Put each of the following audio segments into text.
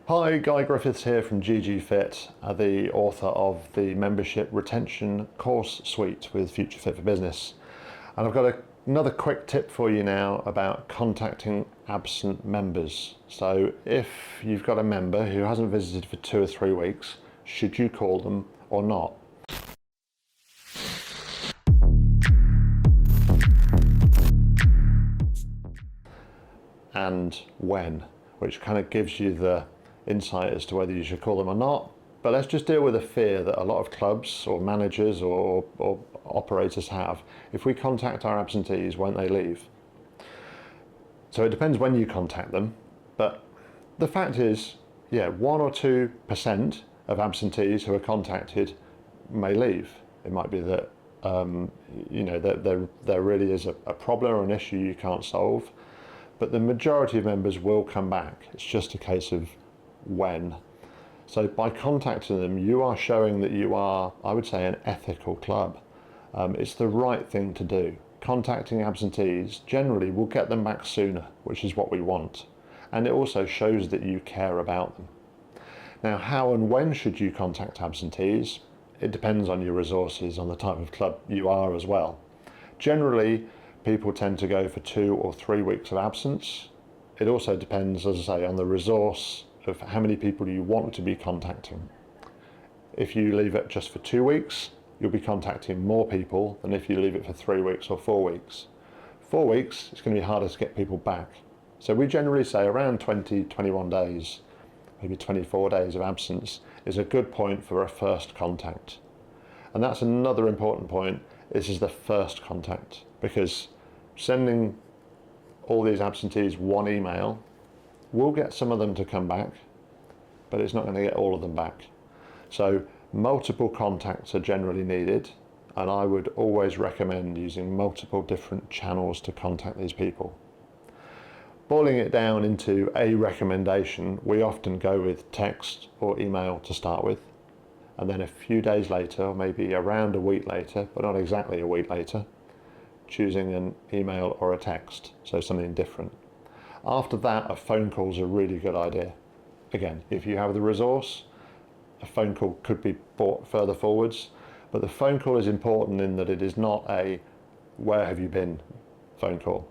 Hi, Guy Griffiths here from GG Fit, the author of the membership retention course suite with Future Fit for Business. And I've got another quick tip for you now about contacting absent members. So if you've got a member who hasn't visited for 2 or 3 weeks, should you call them or not? And when, which kind of gives you the insight as to whether you should call them or not. But let's just deal with the fear that a lot of clubs or managers or operators have. If we contact our absentees, won't they leave? So it depends when you contact them, but the fact is, 1 or 2% of absentees who are contacted may leave. It might be that that there really is a problem or an issue you can't solve, but the majority of members will come back. It's just a case of when. So by contacting them, you are showing that you are, I would say, an ethical club. It's the right thing to do. Contacting absentees generally will get them back sooner, which is what we want. And it also shows that you care about them. Now, how and when should you contact absentees? It depends on your resources, on the type of club you are as well. Generally, people tend to go for 2 or 3 weeks of absence. It also depends, as I say, on the resource of how many people you want to be contacting. If you leave it just for 2 weeks, you'll be contacting more people than if you leave it for 3 weeks or 4 weeks. 4 weeks, it's going to be harder to get people back. So we generally say around 20, 21 days, maybe 24 days of absence is a good point for a first contact. And that's another important point. This is the first contact, because sending all these absentees one email will get some of them to come back, but it's not going to get all of them back. So multiple contacts are generally needed, and I would always recommend using multiple different channels to contact these people. Boiling it down into a recommendation, we often go with text or email to start with, and then a few days later, or maybe around a week later, but not exactly a week later, choosing an email or a text, so something different. After that, a phone call is a really good idea. Again, if you have the resource, a phone call could be brought further forwards, but the phone call is important in that it is not a "where have you been" phone call.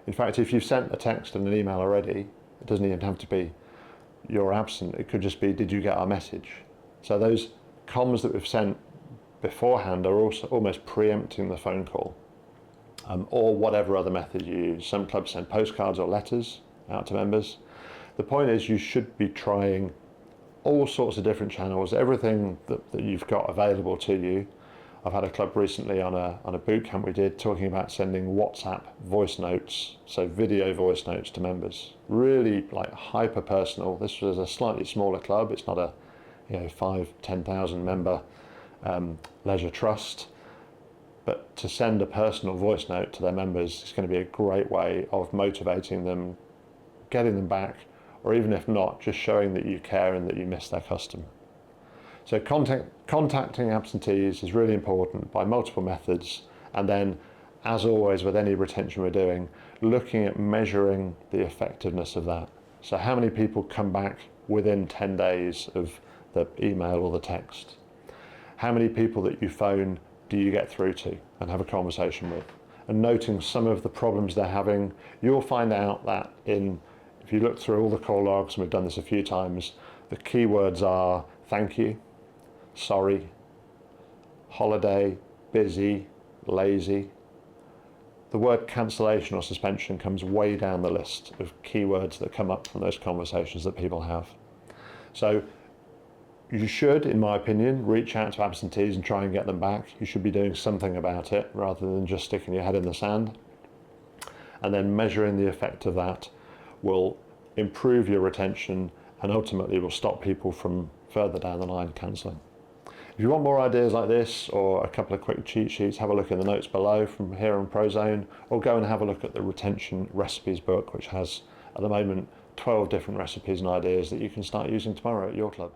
In fact, if you've sent a text and an email already, it doesn't even have to be "you're absent." It could just be "did you get our message?" So those comms that we've sent beforehand are also almost preempting the phone call. Or whatever other method you use. Some clubs send postcards or letters out to members. The point is, you should be trying all sorts of different channels, everything that you've got available to you. I've had a club recently on a boot camp we did talking about sending WhatsApp voice notes, so video voice notes to members. Really like hyper personal. This was a slightly smaller club. It's not a 5,000-10,000 member leisure trust. But to send a personal voice note to their members is going to be a great way of motivating them, getting them back, or even if not, just showing that you care and that you miss their custom. So contacting absentees is really important by multiple methods, and then, as always with any retention we're doing, looking at measuring the effectiveness of that. So how many people come back within 10 days of the email or the text? How many people that you phone do you get through to and have a conversation with? And noting some of the problems they're having, you'll find out that if you look through all the call logs, and we've done this a few times, the keywords are thank you, sorry, holiday, busy, lazy. The word cancellation or suspension comes way down the list of keywords that come up from those conversations that people have. So you should, in my opinion, reach out to absentees and try and get them back. You should be doing something about it rather than just sticking your head in the sand. And then measuring the effect of that will improve your retention and ultimately will stop people from further down the line cancelling. If you want more ideas like this or a couple of quick cheat sheets, have a look in the notes below from here on Prozone, or go and have a look at the Retention Recipes book, which has, at the moment, 12 different recipes and ideas that you can start using tomorrow at your club.